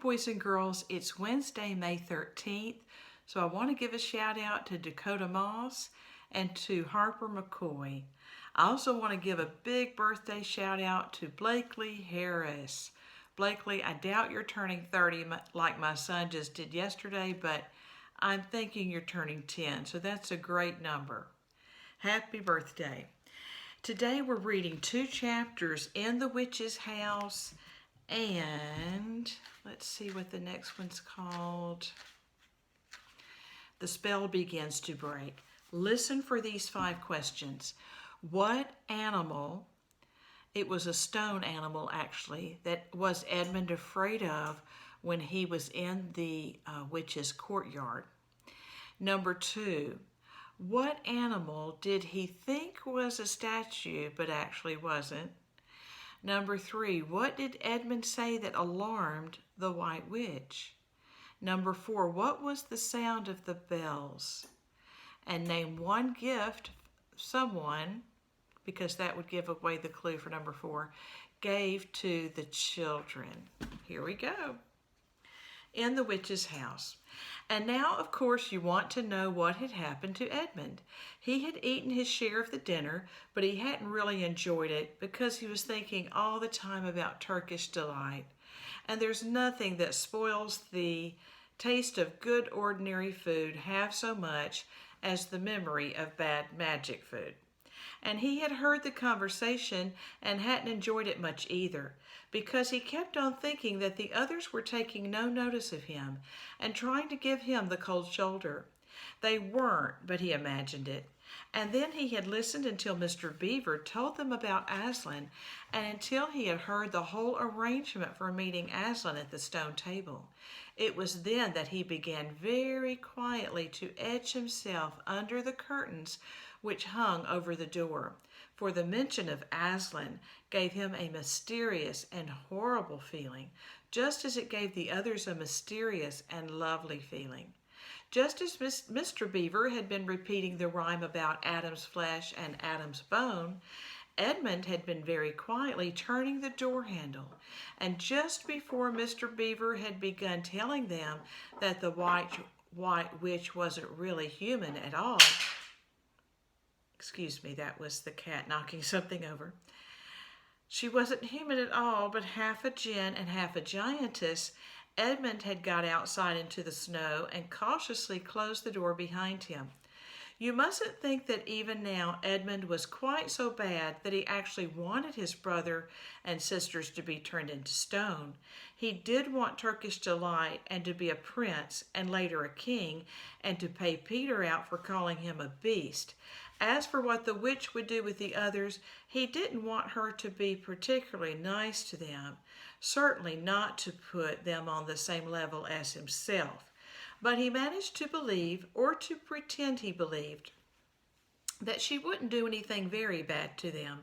boys and girls. It's Wednesday, May 13th, so I want to give a shout out to Dakota Moss and to Harper McCoy. I also want to give a big birthday shout out to Blakely Harris. Blakely, I doubt you're turning 30 like my son just did yesterday, but I'm thinking you're turning 10, so that's a great number. Happy birthday. Today we're reading 2 chapters in The Witch's House, and let's see what the next one's called. The Spell Begins to Break. Listen for these 5 questions. What animal, it was a stone animal actually, that was Edmund afraid of when he was in the witch's courtyard? Number 2, what animal did he think was a statue but actually wasn't? Number 3, what did Edmund say that alarmed the White Witch? Number 4, what was the sound of the bells? And name one gift someone, because that would give away the clue for number 4, gave to the children. Here we go. In the witch's house. And now, of course, you want to know what had happened to Edmund. He had eaten his share of the dinner, but he hadn't really enjoyed it because he was thinking all the time about Turkish delight. And there's nothing that spoils the taste of good ordinary food half so much as the memory of bad magic food. And he had heard the conversation and hadn't enjoyed it much either, because he kept on thinking that the others were taking no notice of him and trying to give him the cold shoulder. They weren't, but he imagined it. And then he had listened until Mr. Beaver told them about Aslan, and until he had heard the whole arrangement for meeting Aslan at the stone table. It was then that he began very quietly to edge himself under the curtains which hung over the door, for the mention of Aslan gave him a mysterious and horrible feeling, just as it gave the others a mysterious and lovely feeling. Just as Mr. Beaver had been repeating the rhyme about Adam's flesh and Adam's bone, Edmund had been very quietly turning the door handle, and just before Mr. Beaver had begun telling them that the white witch wasn't really human at all, excuse me, that was the cat knocking something over. She wasn't human at all, but half a djinn and half a giantess. Edmund had got outside into the snow and cautiously closed the door behind him. You mustn't think that even now Edmund was quite so bad that he actually wanted his brother and sisters to be turned into stone. He did want Turkish delight and to be a prince and later a king and to pay Peter out for calling him a beast. As for what the witch would do with the others, he didn't want her to be particularly nice to them, certainly not to put them on the same level as himself. But he managed to believe, or to pretend he believed, that she wouldn't do anything very bad to them,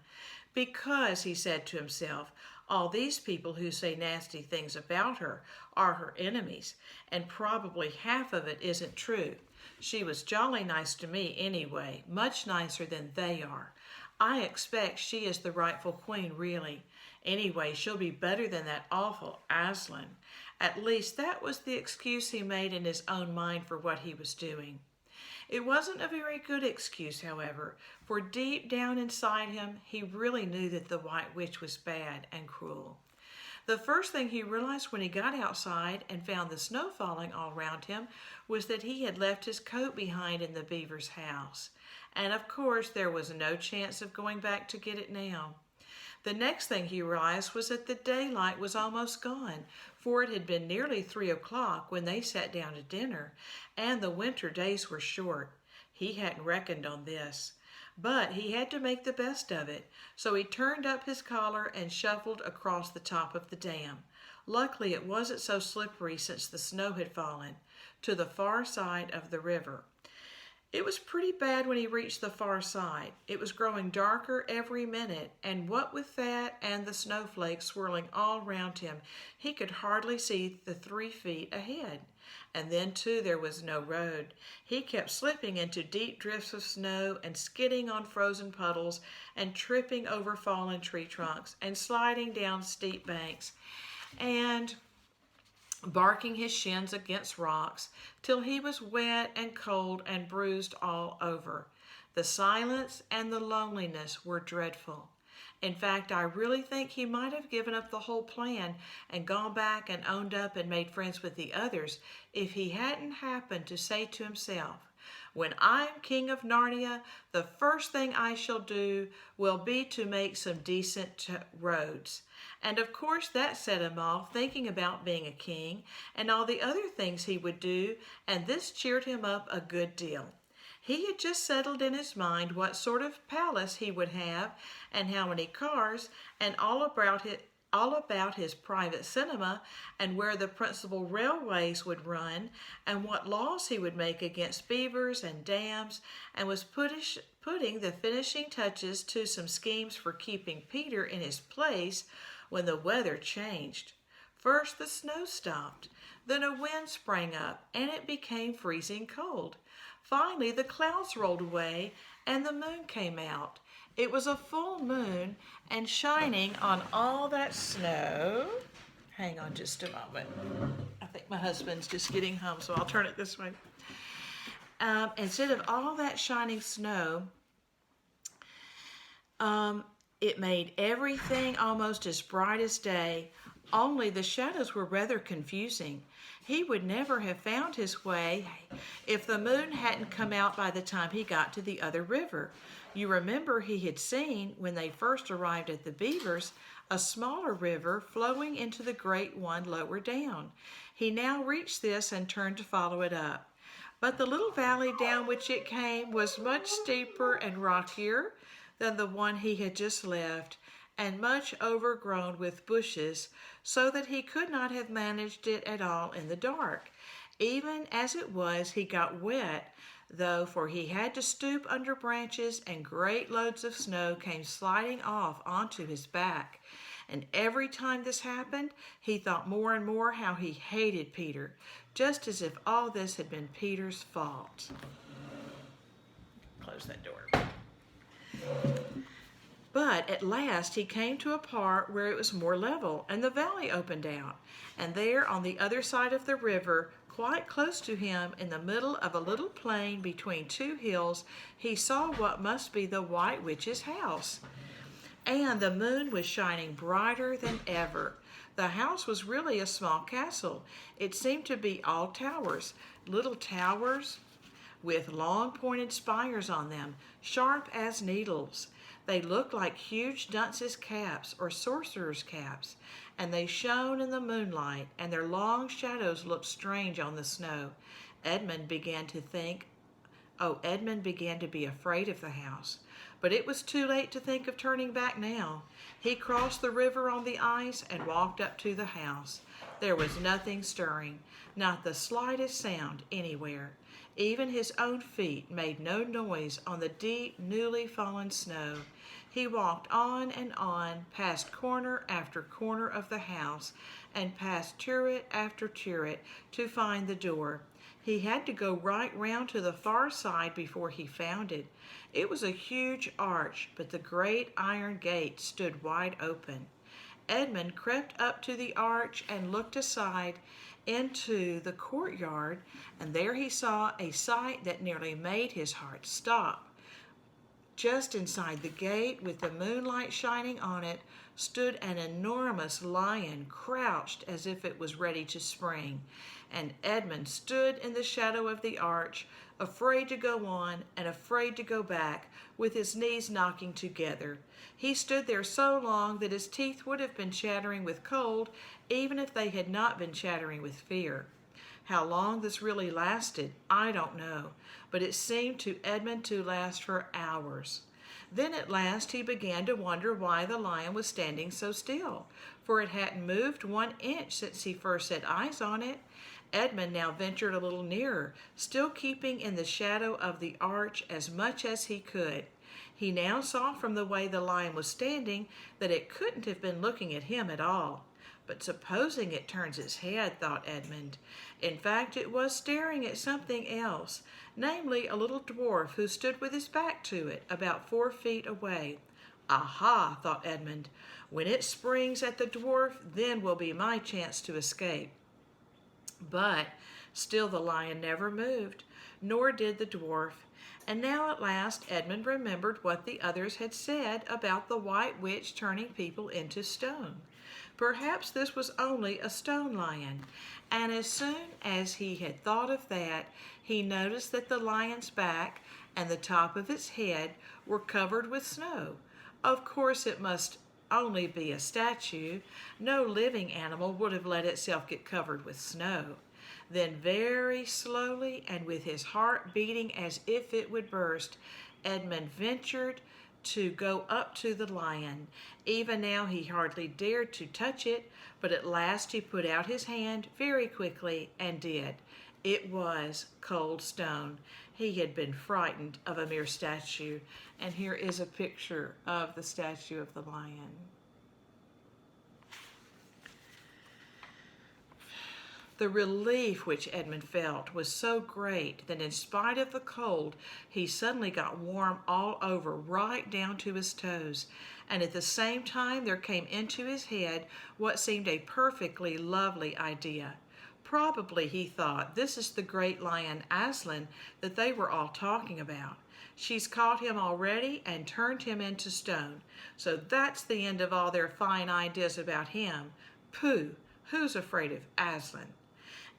because, he said to himself, all these people who say nasty things about her are her enemies, and probably half of it isn't true. She was jolly nice to me anyway, much nicer than they are. I expect she is the rightful queen, really. Anyway, she'll be better than that awful Aslan. At least that was the excuse he made in his own mind for what he was doing. It wasn't a very good excuse, however, for deep down inside him, he really knew that the White Witch was bad and cruel. The first thing he realized when he got outside and found the snow falling all around him was that he had left his coat behind in the beaver's house. And of course, there was no chance of going back to get it now. The next thing he realized was that the daylight was almost gone, for it had been nearly 3 o'clock when they sat down to dinner, and the winter days were short. He hadn't reckoned on this. But he had to make the best of it, so he turned up his collar and shuffled across the top of the dam. Luckily, it wasn't so slippery since the snow had fallen, to the far side of the river. It was pretty bad when he reached the far side. It was growing darker every minute, and what with that and the snowflakes swirling all round him, he could hardly see the 3 feet ahead. And then, too, there was no road. He kept slipping into deep drifts of snow and skidding on frozen puddles and tripping over fallen tree trunks and sliding down steep banks. And barking his shins against rocks till he was wet and cold and bruised all over. The silence and the loneliness were dreadful. In fact, I really think he might have given up the whole plan and gone back and owned up and made friends with the others if he hadn't happened to say to himself, "When I am king of Narnia, the first thing I shall do will be to make some decent roads." And of course that set him off thinking about being a king and all the other things he would do, and this cheered him up a good deal. He had just settled in his mind what sort of palace he would have and how many cars, and all about his private cinema and where the principal railways would run, and what laws he would make against beavers and dams, and was putting the finishing touches to some schemes for keeping Peter in his place when the weather changed. First the snow stopped, then a wind sprang up, and it became freezing cold. Finally, the clouds rolled away and the moon came out. It was a full moon and shining on all that snow. Hang on just a moment. I think my husband's just getting home, so I'll turn it this way. Instead of all that shining snow, it made everything almost as bright as day, only the shadows were rather confusing. He would never have found his way if the moon hadn't come out by the time he got to the other river. You remember he had seen, when they first arrived at the Beavers, a smaller river flowing into the great one lower down. He now reached this and turned to follow it up. But the little valley down which it came was much steeper and rockier than the one he had just left, and much overgrown with bushes, so that he could not have managed it at all in the dark. Even as it was, he got wet, though, for he had to stoop under branches, and great loads of snow came sliding off onto his back. And every time this happened, he thought more and more how he hated Peter, just as if all this had been Peter's fault. Close that door. But at last he came to a part where it was more level, and the valley opened out. And there, on the other side of the river, quite close to him, in the middle of a little plain between two hills, he saw what must be the White Witch's house. And the moon was shining brighter than ever. The house was really a small castle. It seemed to be all towers, little towers with long pointed spires on them, sharp as needles. They looked like huge dunces' caps or sorcerers' caps, and they shone in the moonlight, and their long shadows looked strange on the snow. Edmund began to be afraid of the house. But it was too late to think of turning back now. He crossed the river on the ice and walked up to the house. There was nothing stirring, not the slightest sound anywhere. Even his own feet made no noise on the deep, newly fallen snow. He walked on and on, past corner after corner of the house, and past turret after turret to find the door. He had to go right round to the far side before he found it. It was a huge arch, but the great iron gate stood wide open. Edmund crept up to the arch and looked aside into the courtyard, and there he saw a sight that nearly made his heart stop. Just inside the gate, with the moonlight shining on it, stood an enormous lion, crouched as if it was ready to spring. And Edmund stood in the shadow of the arch, afraid to go on and afraid to go back, with his knees knocking together. He stood there so long that his teeth would have been chattering with cold, even if they had not been chattering with fear. How long this really lasted, I don't know, but it seemed to Edmund to last for hours. Then at last he began to wonder why the lion was standing so still, for it hadn't moved 1 inch since he first set eyes on it. Edmund now ventured a little nearer, still keeping in the shadow of the arch as much as he could. He now saw from the way the lion was standing that it couldn't have been looking at him at all. But supposing it turns its head, thought Edmund. In fact, it was staring at something else, namely a little dwarf who stood with his back to it, about 4 feet away. Aha, thought Edmund. When it springs at the dwarf, then will be my chance to escape. But still the lion never moved, nor did the dwarf. And now at last Edmund remembered what the others had said about the white witch turning people into stone. Perhaps this was only a stone lion, and as soon as he had thought of that, he noticed that the lion's back and the top of its head were covered with snow. Of course it must only be a statue. No living animal would have let itself get covered with snow. Then very slowly and with his heart beating as if it would burst, Edmund ventured to go up to the lion. Even now he hardly dared to touch it, but at last he put out his hand very quickly and did. It was cold stone. He had been frightened of a mere statue. And here is a picture of the statue of the lion. The relief which Edmund felt was so great that in spite of the cold, he suddenly got warm all over, right down to his toes. And at the same time there came into his head what seemed a perfectly lovely idea. Probably, he thought, this is the great lion Aslan that they were all talking about. She's caught him already and turned him into stone. So that's the end of all their fine ideas about him. Pooh, who's afraid of Aslan?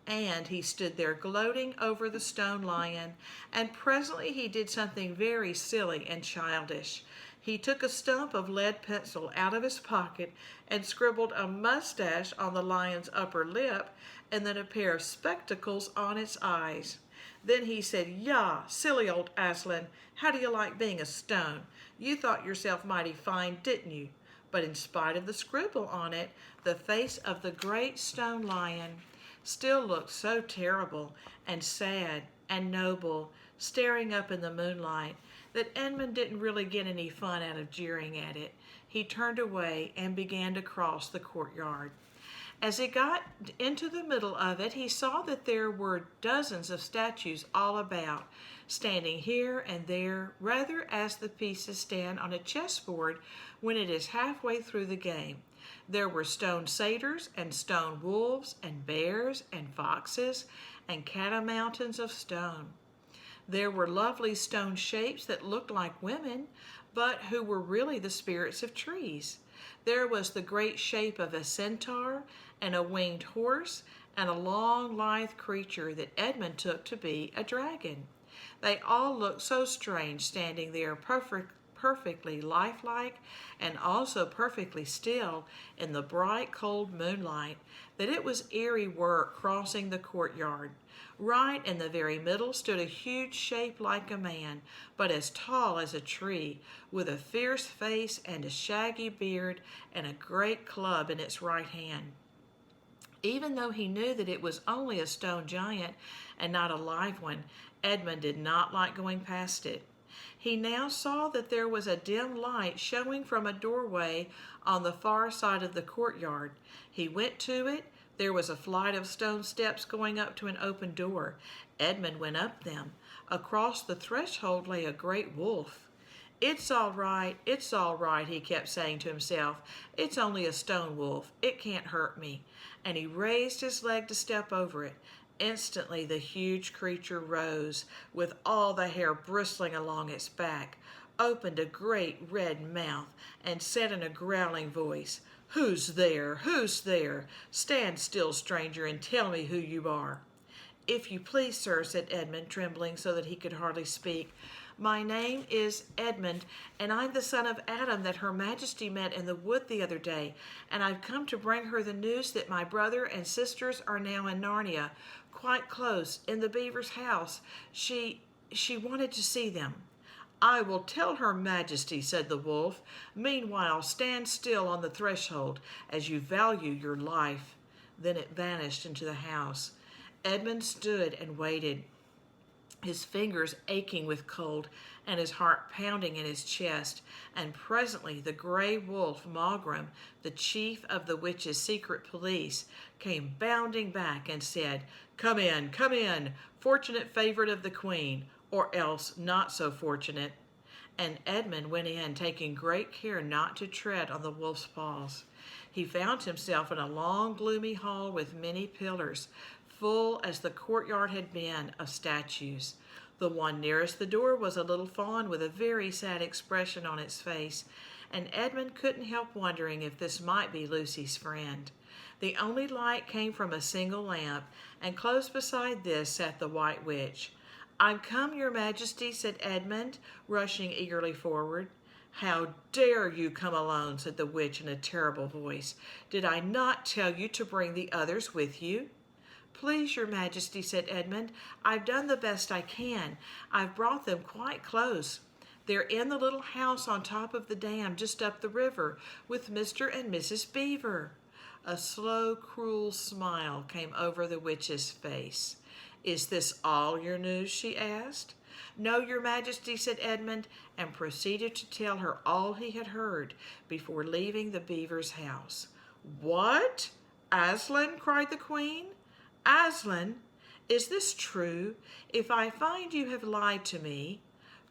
And he stood there gloating over the stone lion, and presently he did something very silly and childish. He took a stump of lead pencil out of his pocket and scribbled a mustache on the lion's upper lip and then a pair of spectacles on its eyes. Then he said, "Yah, silly old Aslan, how do you like being a stone? You thought yourself mighty fine, didn't you?" But in spite of the scribble on it, the face of the great stone lion still looked so terrible and sad and noble, staring up in the moonlight, that Edmund didn't really get any fun out of jeering at it. He turned away and began to cross the courtyard. As he got into the middle of it, he saw that there were dozens of statues all about, standing here and there, rather as the pieces stand on a chessboard when it is halfway through the game. There were stone satyrs and stone wolves and bears and foxes and catamountains of stone. There were lovely stone shapes that looked like women, but who were really the spirits of trees. There was the great shape of a centaur and a winged horse and a long, lithe creature that Edmund took to be a dragon. They all looked so strange standing there perfectly lifelike and also perfectly still in the bright cold moonlight that it was eerie work crossing the courtyard. Right in the very middle stood a huge shape like a man, but as tall as a tree, with a fierce face and a shaggy beard and a great club in its right hand. Even though he knew that it was only a stone giant and not a live one, Edmund did not like going past it. He now saw that there was a dim light showing from a doorway on the far side of the courtyard. He went to it. There was a flight of stone steps going up to an open door. Edmund went up them. Across the threshold lay a great wolf. It's all right, he kept saying to himself. It's only a stone wolf. It can't hurt me. And he raised his leg to step over it. Instantly the huge creature rose, with all the hair bristling along its back, opened a great red mouth, and said in a growling voice, "Who's there? Who's there? Stand still, stranger, and tell me who you are." "If you please, sir," said Edmund, trembling so that he could hardly speak, "my name is Edmund, and I'm the son of Adam that Her Majesty met in the wood the other day, and I've come to bring her the news that my brother and sisters are now in Narnia, quite close, in the beaver's house. She wanted to see them." "I will tell Her Majesty," said the wolf. "Meanwhile, stand still on the threshold, as you value your life." Then it vanished into the house. Edmund stood and waited, his fingers aching with cold and his heart pounding in his chest, and presently the gray wolf Maugrim, the chief of the witches' secret police, came bounding back and said, come in, fortunate favorite of the queen, or else not so fortunate." And Edmund went in, taking great care not to tread on the wolf's paws. He found himself in a long, gloomy hall with many pillars, full as the courtyard had been of statues. The one nearest the door was a little fawn with a very sad expression on its face, and Edmund couldn't help wondering if this might be Lucy's friend. The only light came from a single lamp, and close beside this sat the White Witch. "I'm come, your Majesty," said Edmund, rushing eagerly forward. "How dare you come alone?" said the witch in a terrible voice. "Did I not tell you to bring the others with you?" "Please, your Majesty," said Edmund, "I've done the best I can. I've brought them quite close. They're in the little house on top of the dam just up the river with Mr. and Mrs. Beaver." A slow, cruel smile came over the witch's face. "Is this all your news?" she asked. "No, your Majesty," said Edmund, and proceeded to tell her all he had heard before leaving the Beaver's house. "What? Aslan?" cried the Queen. "Aslan? Is this true? If I find you have lied to me—"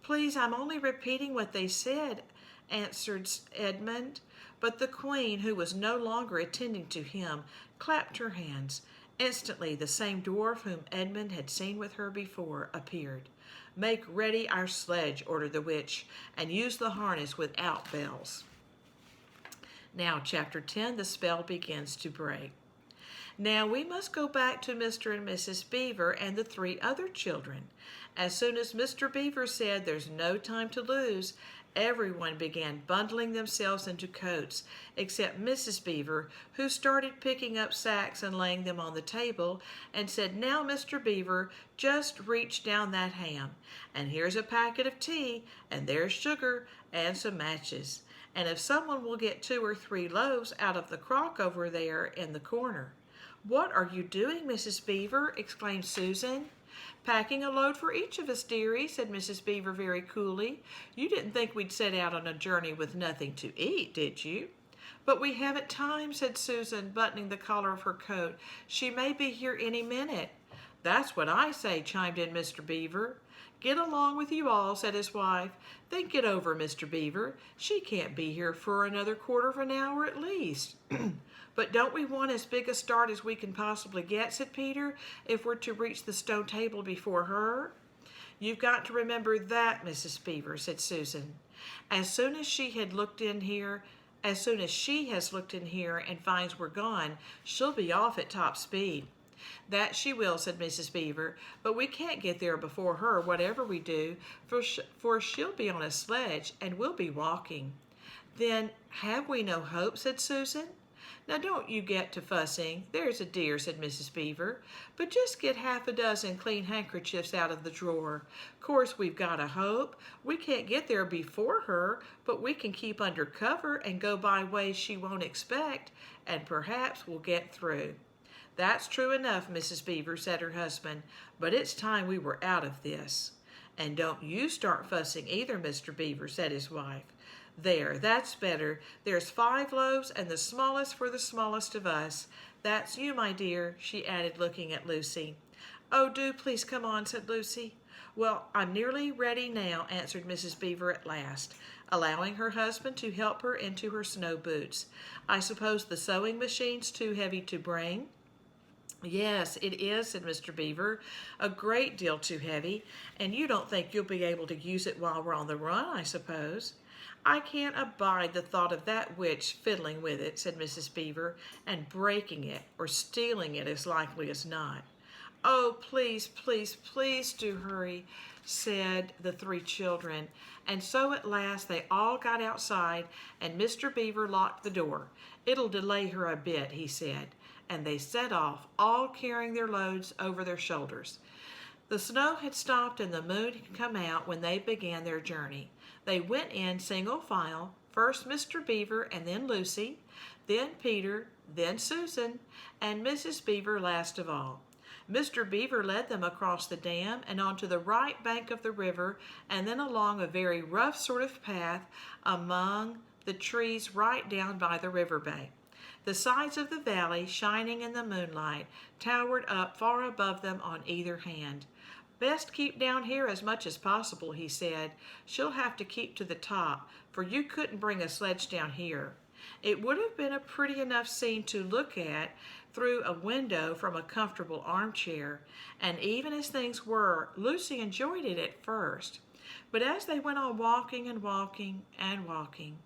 "Please, I'm only repeating what they said," answered Edmund. But the Queen, who was no longer attending to him, clapped her hands. Instantly the same dwarf whom Edmund had seen with her before appeared. "Make ready our sledge," ordered the witch, "and use the harness without bells." Now, Chapter 10, the spell begins to break. Now we must go back to Mr. and Mrs. Beaver and the 3 other children. As soon as Mr. Beaver said, "There's no time to lose," everyone began bundling themselves into coats, except Mrs. Beaver, who started picking up sacks and laying them on the table, and said, "Now, Mr. Beaver, just reach down that ham, and here's a packet of tea, and there's sugar, and some matches. And if someone will get 2 or 3 loaves out of the crock over there in the corner." "What are you doing, Mrs. Beaver?" exclaimed Susan. "Packing a load for each of us, dearie," said Mrs. Beaver very coolly. "You didn't think we'd set out on a journey with nothing to eat, did you?" "But we haven't time," said Susan, buttoning the collar of her coat. "She may be here any minute." "That's what I say," chimed in Mr. Beaver. "Get along with you all," said his wife. "Think it over, Mr. Beaver. She can't be here for another quarter of an hour at least." "But don't we want as big a start as we can possibly get," said Peter, "if we're to reach the stone table before her?" "You've got to remember that, Mrs. Beaver," said Susan. As soon as she has looked in here and finds we're gone, she'll be off at top speed." "That she will," said Mrs. Beaver, "but we can't get there before her, whatever we do, for she'll be on a sledge and we'll be walking." "Then have we no hope?" said Susan. "Now don't you get to fussing, there's a dear," said Mrs. Beaver, "but just get half a dozen clean handkerchiefs out of the drawer. Course we've got a hope. We can't get there before her, but we can keep under cover and go by ways she won't expect, and perhaps we'll get through." "That's true enough, Mrs. Beaver," said her husband, "but it's time we were out of this." "And don't you start fussing either, Mr. Beaver," said his wife. "There, that's better. There's 5 loaves, and the smallest for the smallest of us. That's you, my dear," she added, looking at Lucy. "Oh, do please come on," said Lucy. "Well, I'm nearly ready now," answered Mrs. Beaver at last, allowing her husband to help her into her snow boots. "I suppose the sewing machine's too heavy to bring?" "Yes, it is," said Mr. Beaver, "a great deal too heavy, and you don't think you'll be able to use it while we're on the run, I suppose?" "I can't abide the thought of that witch fiddling with it," said Mrs. Beaver, "and breaking it, or stealing it as likely as not." "Oh, please, please, please do hurry," said the 3 children. And so at last they all got outside, and Mr. Beaver locked the door. "It'll delay her a bit," he said, and they set off, all carrying their loads over their shoulders. The snow had stopped and the moon had come out when they began their journey. They went in single file, first Mr. Beaver and then Lucy, then Peter, then Susan, and Mrs. Beaver last of all. Mr. Beaver led them across the dam and onto the right bank of the river, and then along a very rough sort of path among the trees right down by the river bank. The sides of the valley, shining in the moonlight, towered up far above them on either hand. "Best keep down here as much as possible," he said. "She'll have to keep to the top, for you couldn't bring a sledge down here." It would have been a pretty enough scene to look at through a window from a comfortable armchair, and even as things were, Lucy enjoyed it at first. But as they went on walking and walking and walking,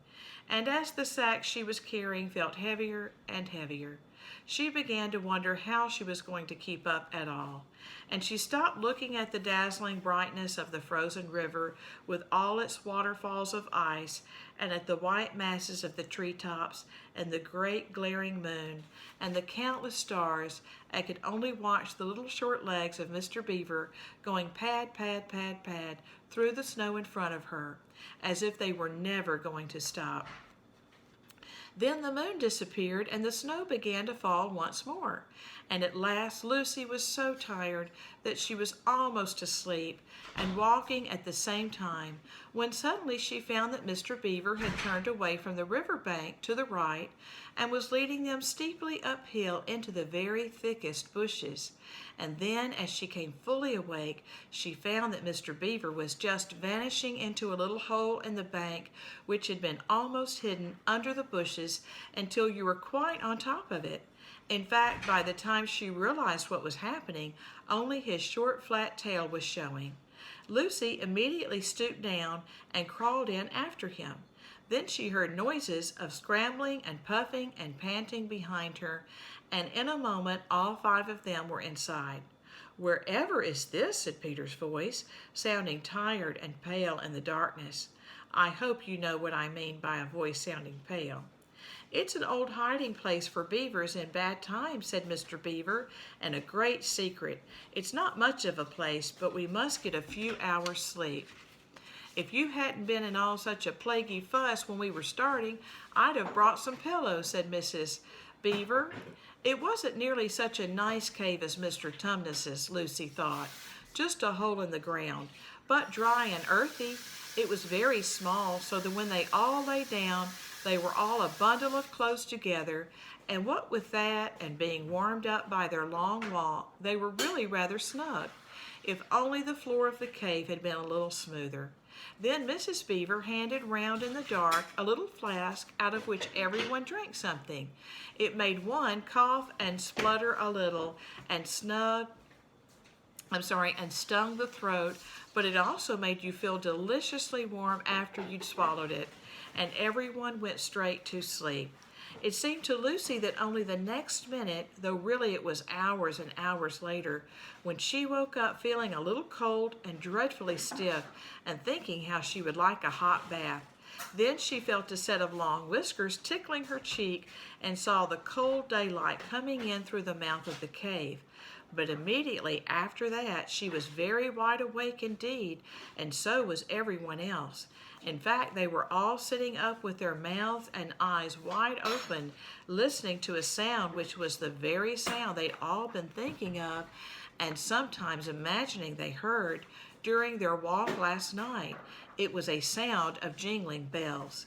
and as the sack she was carrying felt heavier and heavier, she began to wonder how she was going to keep up at all. And she stopped looking at the dazzling brightness of the frozen river with all its waterfalls of ice, and at the white masses of the treetops, and the great glaring moon, and the countless stars, and could only watch the little short legs of Mr. Beaver going pad, pad, pad, pad through the snow in front of her, as if they were never going to stop. Then the moon disappeared and the snow began to fall once more. And at last Lucy was so tired that she was almost asleep and walking at the same time, when suddenly she found that Mr. Beaver had turned away from the river bank to the right and was leading them steeply uphill into the very thickest bushes. And then, as she came fully awake, she found that Mr. Beaver was just vanishing into a little hole in the bank which had been almost hidden under the bushes until you were quite on top of it. In fact, by the time she realized what was happening, only his short, flat tail was showing. Lucy immediately stooped down and crawled in after him. Then she heard noises of scrambling and puffing and panting behind her, and in a moment all 5 of them were inside. "Wherever is this?" said Peter's voice, sounding tired and pale in the darkness. I hope you know what I mean by a voice sounding pale. "It's an old hiding place for beavers in bad times," said Mr. Beaver, "and a great secret. It's not much of a place, but we must get a few hours' sleep." "If you hadn't been in all such a plaguey fuss when we were starting, I'd have brought some pillows," said Mrs. Beaver. It wasn't nearly such a nice cave as Mr. Tumnus's, Lucy thought, just a hole in the ground, but dry and earthy. It was very small, so that when they all lay down, they were all a bundle of clothes together, and what with that and being warmed up by their long walk, they were really rather snug, if only the floor of the cave had been a little smoother. Then Mrs. Beaver handed round in the dark a little flask out of which everyone drank something. It made one cough and splutter a little and stung the throat, but it also made you feel deliciously warm after you'd swallowed it, and everyone went straight to sleep. It seemed to Lucy that only the next minute, though really it was hours and hours later, when she woke up feeling a little cold and dreadfully stiff and thinking how she would like a hot bath. Then she felt a set of long whiskers tickling her cheek and saw the cold daylight coming in through the mouth of the cave. But immediately after that she was very wide awake indeed, and so was everyone else. In fact, they were all sitting up with their mouths and eyes wide open, listening to a sound which was the very sound they'd all been thinking of and sometimes imagining they heard during their walk last night. It was a sound of jingling bells.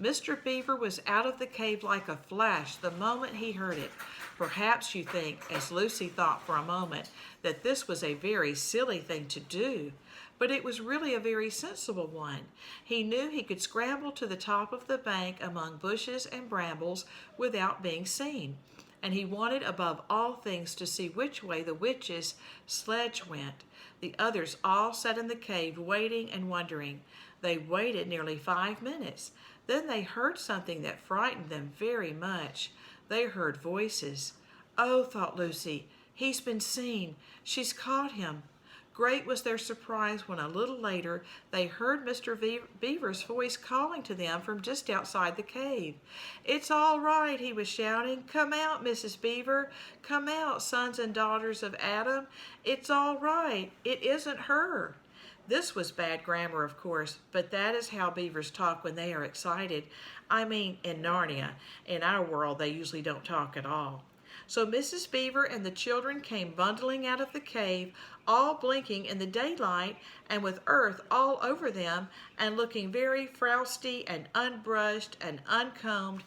Mr. Beaver was out of the cave like a flash the moment he heard it. Perhaps you think, as Lucy thought for a moment, that this was a very silly thing to do, but it was really a very sensible one. He knew he could scramble to the top of the bank among bushes and brambles without being seen, and he wanted above all things to see which way the witch's sledge went. The others all sat in the cave waiting and wondering. They waited nearly 5 minutes. Then they heard something that frightened them very much. They heard voices. "Oh," thought Lucy, "he's been seen. She's caught him." Great was their surprise when a little later they heard Mr. Beaver's voice calling to them from just outside the cave. "It's all right," he was shouting. "Come out, Mrs. Beaver. Come out, sons and daughters of Adam. It's all right. It isn't her." This was bad grammar, of course, but that is how beavers talk when they are excited. I mean, in Narnia. In our world, they usually don't talk at all. So Mrs. Beaver and the children came bundling out of the cave, all blinking in the daylight and with earth all over them and looking very frowsty and unbrushed and uncombed